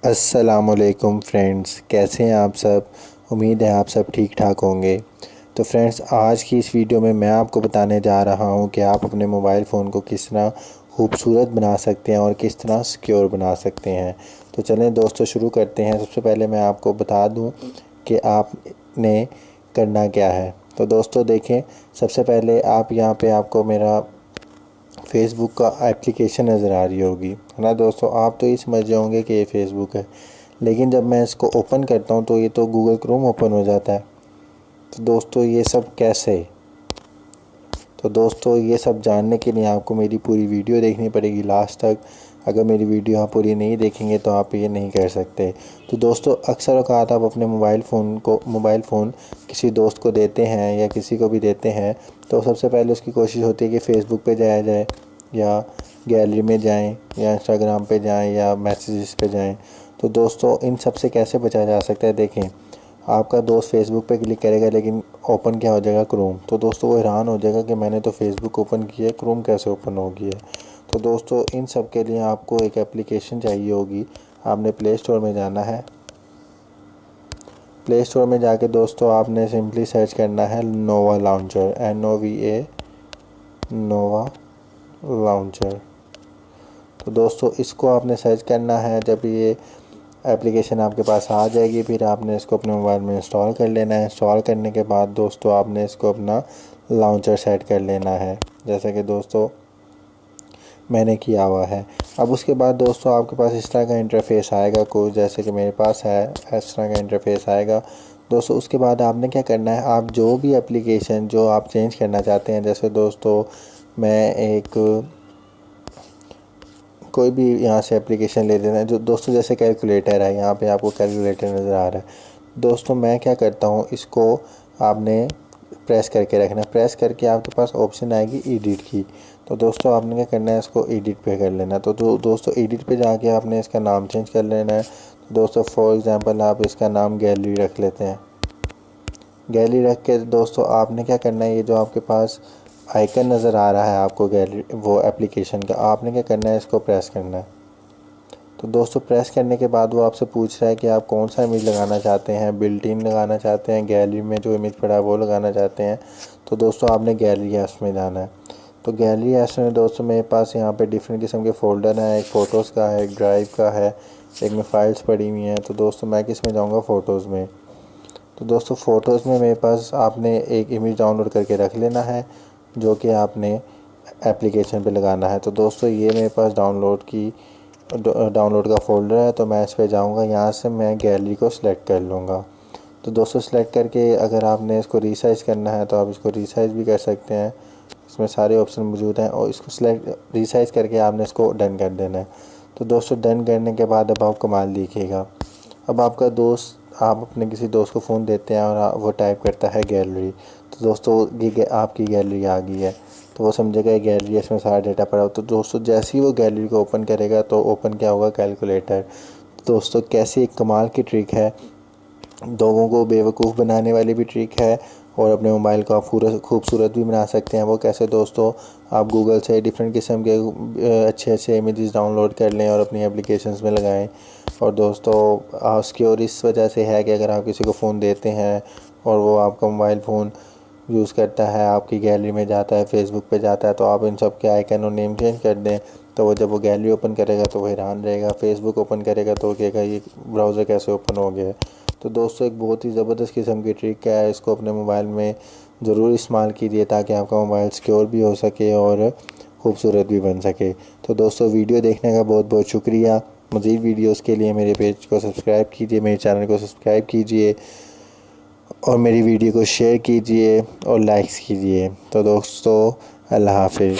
अस्सलामुअलैकुम फ्रेंड्स, कैसे हैं आप सब। उम्मीद है आप सब ठीक ठाक होंगे। तो फ्रेंड्स, आज की इस वीडियो में मैं आपको बताने जा रहा हूं कि आप अपने मोबाइल फ़ोन को किस तरह खूबसूरत बना सकते हैं और किस तरह सिक्योर बना सकते हैं। तो चलें दोस्तों, शुरू करते हैं। सबसे पहले मैं आपको बता दूं कि आपने करना क्या है। तो दोस्तों देखें, सबसे पहले आप यहाँ पे आपको मेरा फ़ेसबुक का एप्लीकेशन नज़र आ रही होगी, है ना दोस्तों। आप तो ये समझ जाओगे कि ये फ़ेसबुक है, लेकिन जब मैं इसको ओपन करता हूँ तो ये तो गूगल क्रोम ओपन हो जाता है। तो दोस्तों ये सब कैसे? तो दोस्तों ये सब जानने के लिए आपको मेरी पूरी वीडियो देखनी पड़ेगी लास्ट तक। अगर मेरी वीडियो आप पूरी नहीं देखेंगे तो आप ये नहीं कर सकते। तो दोस्तों, अक्सर औक़ात आप अपने मोबाइल फ़ोन किसी दोस्त को देते हैं या किसी को भी देते हैं, तो सबसे पहले उसकी कोशिश होती है कि फ़ेसबुक पे जाया जाए या गैलरी में जाएं या इंस्टाग्राम पे जाएं या मैसेजेस पे जाएं। तो दोस्तों इन सब से कैसे बचा जा सकता है? देखें, आपका दोस्त फ़ेसबुक पे क्लिक करेगा लेकिन ओपन क्या हो जाएगा? क्रोम। तो दोस्तों वो हैरान हो जाएगा कि मैंने तो फ़ेसबुक ओपन किया है, क्रोम कैसे ओपन हो गया है। तो दोस्तों इन सब के लिए आपको एक एप्लीकेशन चाहिए होगी। आपने प्ले स्टोर में जाना है। प्ले स्टोर में जाके दोस्तों आपने सिंपली सर्च करना है नोवा लॉन्चर, NOVA नोवा लॉन्चर। तो दोस्तों इसको आपने सर्च करना है। जब ये एप्लीकेशन आपके पास आ जाएगी, फिर आपने इसको अपने मोबाइल में इंस्टॉल कर लेना है। इंस्टॉल करने के बाद दोस्तों आपने इसको अपना लॉन्चर सेट कर लेना है, जैसा कि दोस्तों मैंने किया हुआ है। अब उसके बाद दोस्तों आपके पास इस तरह का इंटरफ़ेस आएगा कुछ, जैसे कि मेरे पास है, इस तरह का इंटरफ़ेस आएगा दोस्तों। उसके बाद आपने क्या करना है, आप जो भी एप्लीकेशन जो आप चेंज करना चाहते हैं, जैसे दोस्तों मैं एक कोई भी यहाँ से एप्लीकेशन ले लेना है। जो दोस्तों जैसे कैलकुलेटर है, यहाँ पे आपको कैलकुलेटर नज़र आ रहा है। दोस्तों मैं क्या करता हूँ, इसको आपने प्रेस करके रखना। प्रेस करके आपके पास ऑप्शन आएगी एडिट की। तो दोस्तों आपने क्या करना है, इसको एडिट पे कर लेना। तो दोस्तों एडिट पे जाके आपने इसका नाम चेंज कर लेना है। तो दोस्तों फॉर एग्ज़ाम्पल आप इसका नाम गैलरी रख लेते हैं। गैलरी रख के दोस्तों आपने क्या करना है, ये जो आपके पास आइकन नज़र आ रहा है आपको गैलरी वो एप्लीकेशन का, आपने क्या करना है, इसको प्रेस करना है। तो दोस्तों प्रेस करने के बाद वो आपसे पूछ रहा है कि आप कौन सा इमेज लगाना चाहते हैं, बिल्ट इन लगाना चाहते हैं, गैलरी में जो इमेज पड़ा है वो लगाना चाहते हैं। तो दोस्तों आपने गैलरी ऐप्स में जाना है। तो गैलरी ऐप्स में दोस्तों मेरे पास यहाँ पे डिफरेंट किस्म के फ़ोल्डर हैं। एक फ़ोटोज़ का है, एक ड्राइव का है, एक में फ़ाइल्स पड़ी हुई हैं। तो दोस्तों मैं किस में जाऊँगा? फ़ोटोज़ में। तो दोस्तों फ़ोटोज़ में मेरे पास आपने एक इमेज डाउनलोड करके रख लेना है, जो कि आपने एप्लीकेशन पे लगाना है। तो दोस्तों ये मेरे पास डाउनलोड का फ़ोल्डर है। तो मैं इस पे जाऊँगा, यहाँ से मैं गैलरी को सिलेक्ट कर लूँगा। तो दोस्तों सिलेक्ट करके अगर आपने इसको रीसाइज़ करना है तो आप इसको रीसाइज़ भी कर सकते हैं, इसमें सारे ऑप्शन मौजूद हैं। और इसको सिलेक्ट रीसाइज़ करके आपने इसको डन कर देना है। तो दोस्तों डन करने के बाद अब आप कमाल देखिएगा। अब आपका दोस्त, आप अपने किसी दोस्त को फ़ोन देते हैं और वो टाइप करता है गैलरी। तो दोस्तों ये आपकी गैलरी आ गई है। तो वो समझेगा ये गैलरी है, इसमें सारा डेटा पड़ा हो। तो दोस्तों जैसे ही वो गैलरी को ओपन करेगा तो ओपन क्या होगा? कैलकुलेटर। दोस्तों कैसी एक कमाल की ट्रिक है, लोगों को बेवकूफ़ बनाने वाली भी ट्रिक है और अपने मोबाइल को आप पूरा खूबसूरत भी बना सकते हैं। वो कैसे दोस्तों, आप गूगल से डिफरेंट किस्म के अच्छे इमेजेस डाउनलोड कर लें और अपनी एप्लीकेशंस में लगाएं। और दोस्तों सिक्योर इस वजह से है कि अगर आप किसी को फ़ोन देते हैं और वो आपका मोबाइल फ़ोन यूज़ करता है, आपकी गैलरी में जाता है, फ़ेसबुक पे जाता है, तो आप इन सब के आइकन और नेम चेंज कर दें। तो वो जब वो गैलरी ओपन करेगा तो वो हैरान रहेगा, फ़ेसबुक ओपन करेगा तो वो कहेगा ये ब्राउज़र कैसे ओपन हो गया है। तो दोस्तों एक बहुत ही ज़बरदस्त किस्म की ट्रिक है, इसको अपने मोबाइल में ज़रूर इस्तेमाल कीजिए ताकि आपका मोबाइल सिक्योर भी हो सके और ख़ूबसूरत भी बन सके। तो दोस्तों वीडियो देखने का बहुत बहुत शुक्रिया। मज़ीद वीडियोज़ के लिए मेरे पेज को सब्सक्राइब कीजिए, मेरे चैनल को सब्सक्राइब कीजिए और मेरी वीडियो को शेयर कीजिए और लाइक्स कीजिए। तो दोस्तों अल्लाह हाफ़िज़।